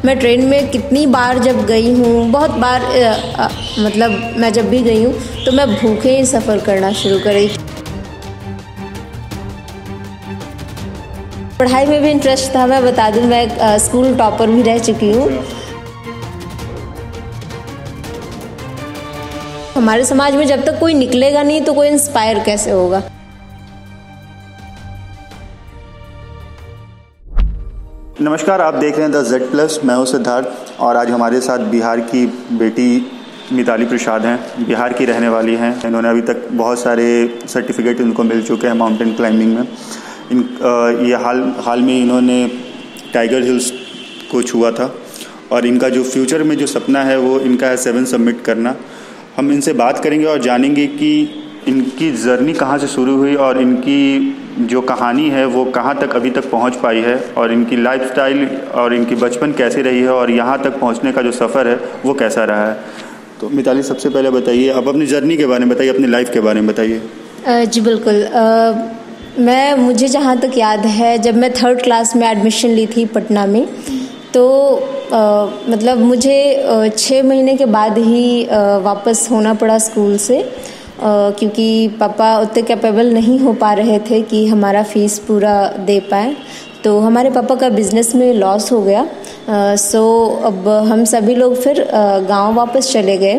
मैं ट्रेन में कितनी बार जब गई हूँ, बहुत बार मतलब मैं जब भी गई हूँ तो मैं भूखे ही सफ़र करना शुरू करी। पढ़ाई में भी इंटरेस्ट था। मैं बता दूँ, मैं स्कूल टॉपर भी रह चुकी हूँ। हमारे समाज में जब तक कोई निकलेगा नहीं तो कोई इंस्पायर कैसे होगा। नमस्कार, आप देख रहे हैं द Z+। मैं हूं सिद्धार्थ और आज हमारे साथ बिहार की बेटी मिताली प्रसाद हैं। बिहार की रहने वाली हैं। इन्होंने अभी तक बहुत सारे सर्टिफिकेट इनको मिल चुके हैं माउंटेन क्लाइंबिंग में। ये हाल में इन्होंने टाइगर हिल्स को छुआ था और इनका जो फ्यूचर में जो सपना है वो इनका है 7 सबमिट करना। हम इनसे बात करेंगे और जानेंगे कि इनकी जर्नी कहाँ से शुरू हुई और इनकी जो कहानी है वो कहाँ तक अभी तक पहुँच पाई है और इनकी लाइफस्टाइल और इनकी बचपन कैसी रही है और यहाँ तक पहुँचने का जो सफ़र है वो कैसा रहा है। तो मिताली, सबसे पहले बताइए, आप अपनी जर्नी के बारे में बताइए, अपनी लाइफ के बारे में बताइए। जी बिल्कुल। मुझे जहाँ तक याद है, जब मैं 3rd क्लास में एडमिशन ली थी पटना में, तो मतलब मुझे 6 महीने के बाद ही वापस होना पड़ा स्कूल से, क्योंकि पापा उतने कैपेबल नहीं हो पा रहे थे कि हमारा फ़ीस पूरा दे पाए। तो हमारे पापा का बिज़नेस में लॉस हो गया। सो अब हम सभी लोग फिर गांव वापस चले गए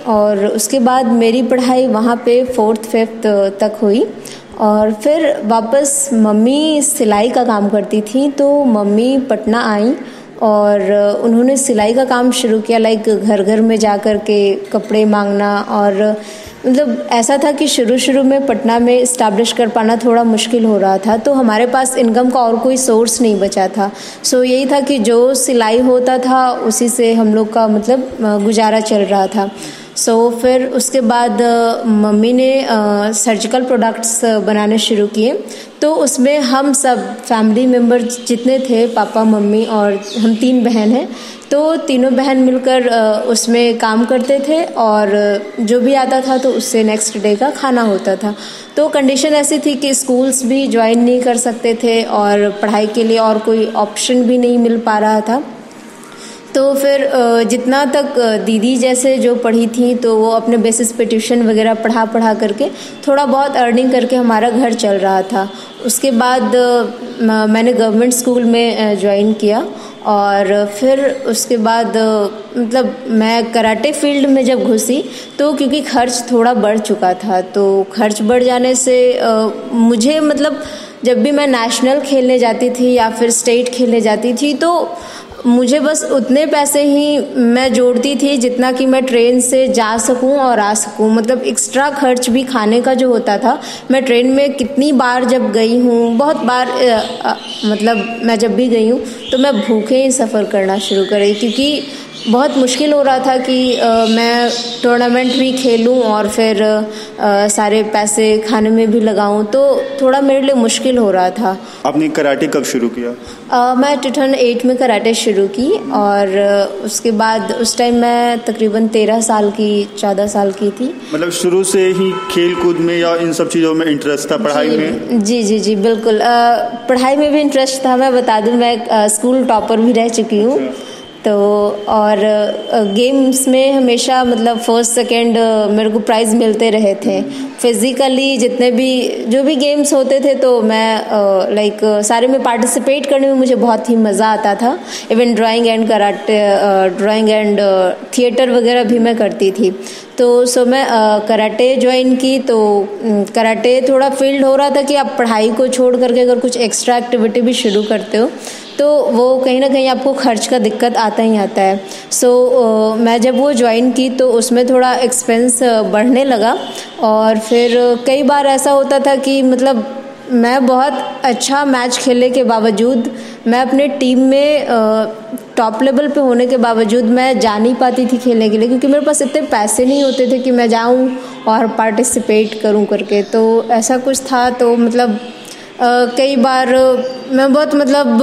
और उसके बाद मेरी पढ़ाई वहाँ पे 4th 5th तक हुई। और फिर वापस मम्मी सिलाई का काम करती थी, तो मम्मी पटना आई और उन्होंने सिलाई का काम शुरू किया। लाइक घर घर में जा कर के कपड़े मांगना। और मतलब ऐसा था कि शुरू में पटना में इस्टेब्लिश कर पाना थोड़ा मुश्किल हो रहा था, तो हमारे पास इनकम का और कोई सोर्स नहीं बचा था। सो यही था कि जो सिलाई होता था उसी से हम लोग का मतलब गुजारा चल रहा था। फिर उसके बाद मम्मी ने सर्जिकल प्रोडक्ट्स बनाने शुरू किए। तो उसमें हम सब फैमिली मेम्बर जितने थे, पापा, मम्मी और हम 3 बहन हैं, तो तीनों बहन मिलकर उसमें काम करते थे और जो भी आता था तो उससे नेक्स्ट डे का खाना होता था। तो कंडीशन ऐसी थी कि स्कूल्स भी ज्वाइन नहीं कर सकते थे और पढ़ाई के लिए और कोई ऑप्शन भी नहीं मिल पा रहा था। तो फिर जितना तक दीदी जैसे जो पढ़ी थी तो वो अपने बेसिस पे ट्यूशन वगैरह पढ़ा करके थोड़ा बहुत अर्निंग करके हमारा घर चल रहा था। उसके बाद मैंने गवर्नमेंट स्कूल में ज्वाइन किया और फिर उसके बाद मतलब मैं कराटे फील्ड में जब घुसी तो क्योंकि खर्च थोड़ा बढ़ चुका था, तो खर्च बढ़ जाने से मुझे मतलब जब भी मैं नेशनल खेलने जाती थी या फिर स्टेट खेलने जाती थी तो मुझे बस उतने पैसे ही मैं जोड़ती थी जितना कि मैं ट्रेन से जा सकूं और आ सकूं। मतलब एक्स्ट्रा खर्च भी खाने का जो होता था, मैं ट्रेन में कितनी बार जब गई हूं, बहुत बार मतलब मैं जब भी गई हूं तो मैं भूखे ही सफ़र करना शुरू करी, क्योंकि बहुत मुश्किल हो रहा था कि मैं टूर्नामेंट भी खेलूं और फिर सारे पैसे खाने में भी लगाऊं, तो थोड़ा मेरे लिए मुश्किल हो रहा था। आपने कराटे कब शुरू किया? मैं 2008 में कराटे शुरू की और उसके बाद उस टाइम मैं तकरीबन 13 साल की 14 साल की थी। मतलब शुरू से ही खेल कूद में या इन सब चीज़ों में इंटरेस्ट था? पढ़ाई में? जी बिल्कुल। पढ़ाई में भी इंटरेस्ट था। मैं बता दूं, मैं स्कूल टॉपर भी रह चुकी हूँ। तो और गेम्स में हमेशा मतलब 1st 2nd मेरे को प्राइज़ मिलते रहे थे। फिज़िकली जितने भी जो भी गेम्स होते थे तो मैं लाइक सारे में पार्टिसिपेट करने में मुझे बहुत ही मज़ा आता था। Even drawing and karate, drawing and theatre वगैरह भी मैं करती थी। तो मैं कराटे ज्वाइन की। तो कराटे थोड़ा फील्ड हो रहा था कि आप पढ़ाई को छोड़ करके अगर कुछ एक्स्ट्रा एक्टिविटी भी शुरू करते हो तो वो कहीं ना कहीं आपको खर्च का दिक्कत आता ही आता है। मैं जब वो ज्वाइन की तो उसमें थोड़ा एक्सपेंस बढ़ने लगा और फिर कई बार ऐसा होता था कि मतलब मैं बहुत अच्छा मैच खेलने के बावजूद, मैं अपने टीम में टॉप लेवल पे होने के बावजूद मैं जा नहीं पाती थी खेलने के लिए, क्योंकि मेरे पास इतने पैसे नहीं होते थे कि मैं जाऊं और पार्टिसिपेट करूं करके। तो ऐसा कुछ था। तो मतलब कई बार मैं बहुत मतलब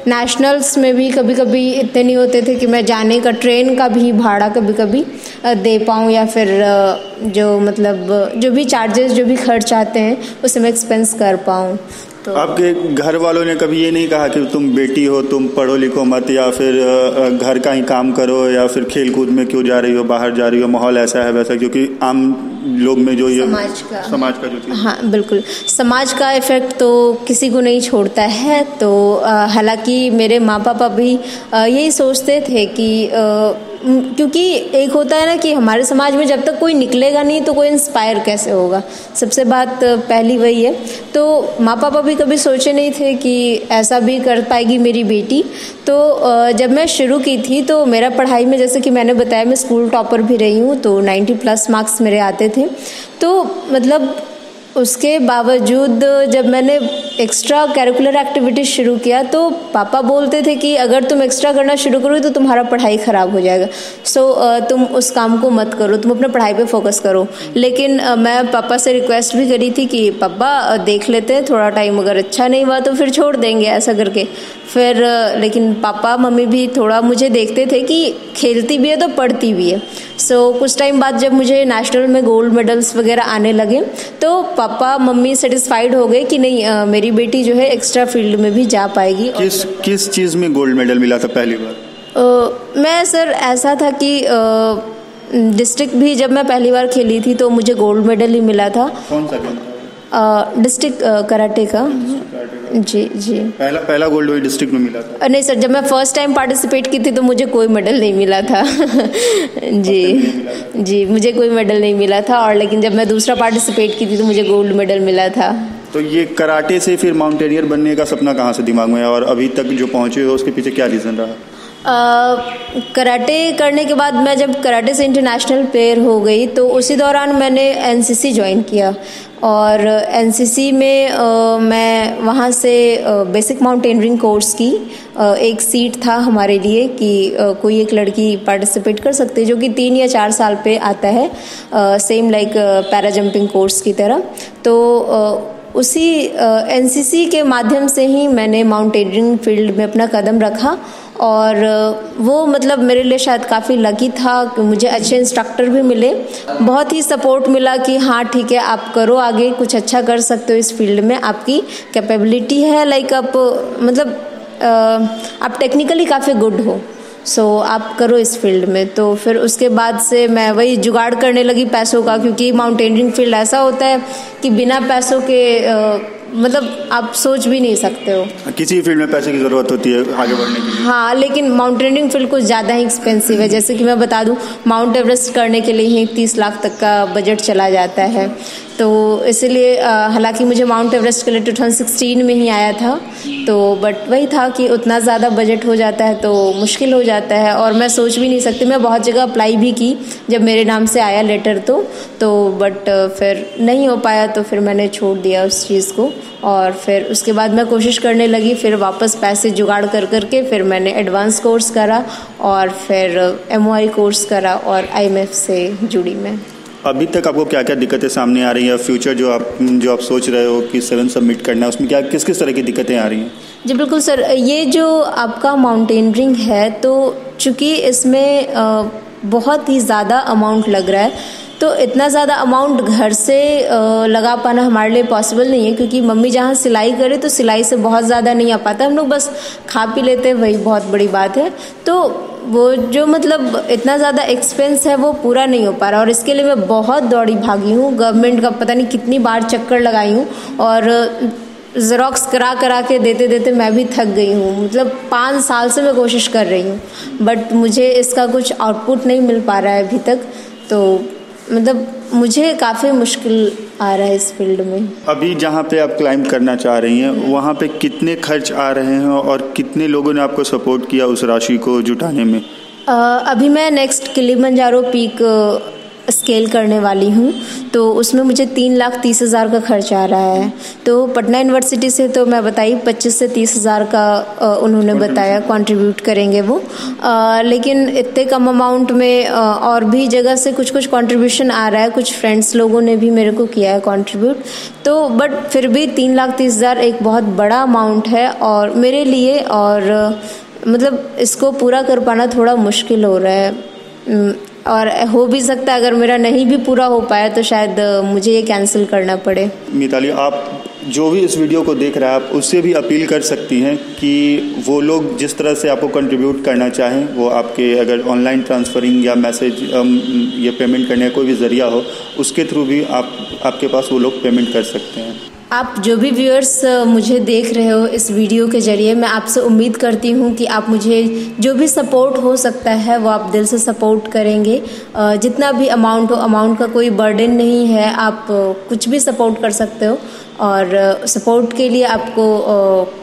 नेशनल्स में भी कभी कभी इतने नहीं होते थे कि मैं जाने का ट्रेन का भी भाड़ा कभी कभी दे पाऊँ या फिर जो मतलब जो भी चार्जेस जो भी खर्च आते हैं उसे मैं एक्सपेंस कर पाऊँ। तो आपके घर वालों ने कभी ये नहीं कहा कि तुम बेटी हो, तुम पढ़ो लिखो मत, या फिर घर का ही काम करो, या फिर खेल कूद में क्यों जा रही हो, बाहर जा रही हो, माहौल ऐसा है वैसा, क्योंकि आम लोग में जो ये समाज का जो चीज़। हाँ बिल्कुल, समाज का इफेक्ट तो किसी को नहीं छोड़ता है। तो हालांकि मेरे माँ पापा भी यही सोचते थे कि क्योंकि एक होता है ना कि हमारे समाज में जब तक कोई निकलेगा नहीं तो कोई इंस्पायर कैसे होगा, सबसे बात पहली वही है। तो माँ पापा भी कभी सोचे नहीं थे कि ऐसा भी कर पाएगी मेरी बेटी। तो जब मैं शुरू की थी तो मेरा पढ़ाई में, जैसे कि मैंने बताया, मैं स्कूल टॉपर भी रही हूँ, तो 90+ मार्क्स मेरे आते थे। तो मतलब उसके बावजूद जब मैंने एक्स्ट्रा करिकुलर एक्टिविटीज शुरू किया तो पापा बोलते थे कि अगर तुम एक्स्ट्रा करना शुरू करोगे तो तुम्हारा पढ़ाई ख़राब हो जाएगा, सो तुम उस काम को मत करो, तुम अपने पढ़ाई पे फोकस करो। लेकिन मैं पापा से रिक्वेस्ट भी करी थी कि पापा देख लेते हैं थोड़ा टाइम, अगर अच्छा नहीं हुआ तो फिर छोड़ देंगे, ऐसा करके। फिर लेकिन पापा मम्मी भी थोड़ा मुझे देखते थे कि खेलती भी है तो पढ़ती भी है। सो कुछ टाइम बाद जब मुझे नेशनल में गोल्ड मेडल्स वगैरह आने लगे तो पापा मम्मी सेटिस्फाइड हो गए कि नहीं, मेरी बेटी जो है एक्स्ट्रा फील्ड में भी जा पाएगी। किस चीज़ में गोल्ड मेडल मिला था पहली बार? मैं सर ऐसा था कि डिस्ट्रिक्ट भी जब मैं पहली बार खेली थी तो मुझे गोल्ड मेडल ही मिला था। कौन सा गेम था? डिस्ट्रिक्ट कराटे का। जी जी, पहला गोल्ड वही डिस्ट्रिक्ट में मिला था? नहीं सर, जब मैं फर्स्ट टाइम पार्टिसिपेट की थी तो मुझे कोई मेडल नहीं मिला था। जी, मुझे कोई मेडल नहीं मिला था। और लेकिन जब मैं दूसरा पार्टिसिपेट की थी तो मुझे गोल्ड मेडल मिला था। तो ये कराटे से फिर माउंटेनियर बनने का सपना कहाँ से दिमाग में है, और अभी तक जो पहुँचे हो उसके पीछे क्या रीज़न रहा? कराटे करने के बाद मैं जब कराटे से इंटरनेशनल प्लेयर हो गई तो उसी दौरान मैंने एनसीसी ज्वाइन किया। और एनसीसी में मैं वहाँ से बेसिक माउंटेनियरिंग कोर्स की एक सीट था हमारे लिए कि कोई एक लड़की पार्टिसिपेट कर सकती है, जो कि 3 या 4 साल पे आता है, same like para jumping course की तरह। तो उसी एनसीसी के माध्यम से ही मैंने माउंटेनियरिंग फील्ड में अपना कदम रखा। और वो मतलब मेरे लिए शायद काफ़ी लकी था कि मुझे अच्छे इंस्ट्रक्टर भी मिले, बहुत ही सपोर्ट मिला कि हाँ ठीक है, आप करो, आगे कुछ अच्छा कर सकते हो इस फील्ड में, आपकी कैपेबिलिटी है, लाइक आप मतलब आप टेक्निकली काफ़ी गुड हो, सो आप करो इस फील्ड में। तो फिर उसके बाद से मैं वही जुगाड़ करने लगी पैसों का, क्योंकि माउंटेनियरिंग फील्ड ऐसा होता है कि बिना पैसों के मतलब आप सोच भी नहीं सकते हो। किसी फील्ड में पैसे की ज़रूरत होती है आगे बढ़ने के लिए। हाँ, लेकिन माउंटेनियरिंग फील्ड कुछ ज़्यादा ही एक्सपेंसिव है। जैसे कि मैं बता दूं, माउंट एवरेस्ट करने के लिए ही 30 लाख तक का बजट चला जाता है। तो इसलिए हालांकि मुझे माउंट एवरेस्ट के लिए 2016 में ही आया था, तो बट वही था कि उतना ज़्यादा बजट हो जाता है तो मुश्किल हो जाता है, और मैं सोच भी नहीं सकती। मैं बहुत जगह अप्लाई भी की जब मेरे नाम से आया लेटर तो बट फिर नहीं हो पाया, तो फिर मैंने छोड़ दिया उस चीज़ को। और फिर उसके बाद मैं कोशिश करने लगी, फिर वापस पैसे जुगाड़ कर करके फिर मैंने एडवांस कोर्स करा और फिर MOI कोर्स करा और IMF से जुड़ी मैं। अभी तक आपको क्या क्या दिक्कतें सामने आ रही हैं? फ्यूचर जो आप सोच रहे हो कि 7 सबमिट करना है, उसमें क्या किस तरह की दिक्कतें आ रही हैं? जी बिल्कुल सर, ये जो आपका माउंटेनियरिंग है तो चूँकि इसमें बहुत ही ज़्यादा अमाउंट लग रहा है, तो इतना ज़्यादा अमाउंट घर से लगा पाना हमारे लिए पॉसिबल नहीं है, क्योंकि मम्मी जहाँ सिलाई करे तो सिलाई से बहुत ज़्यादा नहीं आ पाता, हम लोग बस खा पी लेते हैं, वही बहुत बड़ी बात है। तो वो जो मतलब इतना ज़्यादा एक्सपेंस है वो पूरा नहीं हो पा रहा, और इसके लिए मैं बहुत दौड़ी भागी हूँ, गवर्नमेंट का पता नहीं कितनी बार चक्कर लगाई हूँ, और ज़ेरॉक्स करा के देते मैं भी थक गई हूँ। मतलब 5 साल से मैं कोशिश कर रही हूँ, बट मुझे इसका कुछ आउटपुट नहीं मिल पा रहा है अभी तक। तो मतलब मुझे काफ़ी मुश्किल आ रहा है इस फील्ड में। अभी जहाँ पे आप क्लाइंब करना चाह रही हैं वहाँ पे कितने खर्च आ रहे हैं और कितने लोगों ने आपको सपोर्ट किया उस राशि को जुटाने में? अभी मैं नेक्स्ट किलिमंजारो पीक स्केल करने वाली हूँ, तो उसमें मुझे 3,30,000 का खर्च आ रहा है। तो पटना यूनिवर्सिटी से तो मैं बताई 25 से 30,000 का उन्होंने बताया कंट्रीब्यूट करेंगे वो, लेकिन इतने कम अमाउंट में और भी जगह से कुछ कंट्रीब्यूशन आ रहा है, कुछ फ्रेंड्स लोगों ने भी मेरे को किया है कंट्रीब्यूट। तो बट फिर भी 3,30,000 एक बहुत बड़ा अमाउंट है और मेरे लिए, और मतलब इसको पूरा कर पाना थोड़ा मुश्किल हो रहा है। और हो भी सकता है अगर मेरा नहीं भी पूरा हो पाया तो शायद मुझे ये कैंसिल करना पड़े। मिताली, आप जो भी इस वीडियो को देख रहा है आप उससे भी अपील कर सकती हैं कि वो लोग जिस तरह से आपको कंट्रीब्यूट करना चाहें, वो आपके अगर ऑनलाइन ट्रांसफरिंग या मैसेज या पेमेंट करने का कोई भी ज़रिया हो, उसके थ्रू भी आपके पास वो लोग पेमेंट कर सकते हैं। आप जो भी व्यूअर्स मुझे देख रहे हो इस वीडियो के जरिए, मैं आपसे उम्मीद करती हूँ कि आप मुझे जो भी सपोर्ट हो सकता है वो आप दिल से सपोर्ट करेंगे। जितना भी अमाउंट हो, अमाउंट का कोई बर्डन नहीं है, आप कुछ भी सपोर्ट कर सकते हो। और सपोर्ट के लिए आपको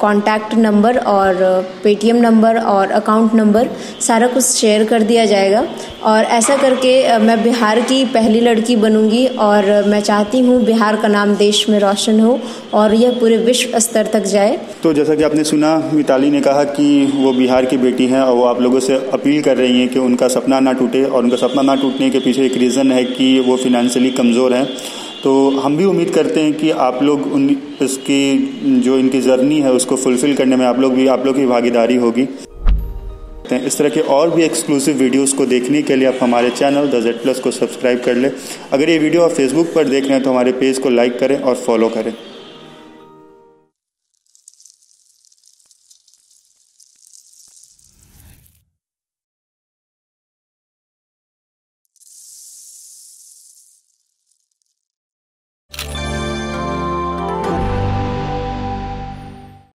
कॉन्टैक्ट नंबर और पेटीएम नंबर और अकाउंट नंबर सारा कुछ शेयर कर दिया जाएगा। और ऐसा करके मैं बिहार की पहली लड़की बनूंगी और मैं चाहती हूँ बिहार का नाम देश में रोशन हो और यह पूरे विश्व स्तर तक जाए। तो जैसा कि आपने सुना, मिताली ने कहा कि वो बिहार की बेटी हैं और वो आप लोगों से अपील कर रही हैं कि उनका सपना ना टूटे, और उनका सपना ना टूटने के पीछे एक रीज़न है कि वो फिनेंशियली कमज़ोर हैं। तो हम भी उम्मीद करते हैं कि आप लोग इसकी जो इनकी जर्नी है उसको फुलफ़िल करने में आप लोग की भागीदारी होगी। इस तरह के और भी एक्सक्लूसिव वीडियोस को देखने के लिए आप हमारे चैनल द Z+ को सब्सक्राइब कर लें। अगर ये वीडियो आप फेसबुक पर देख रहे हैं तो हमारे पेज को लाइक करें और फॉलो करें।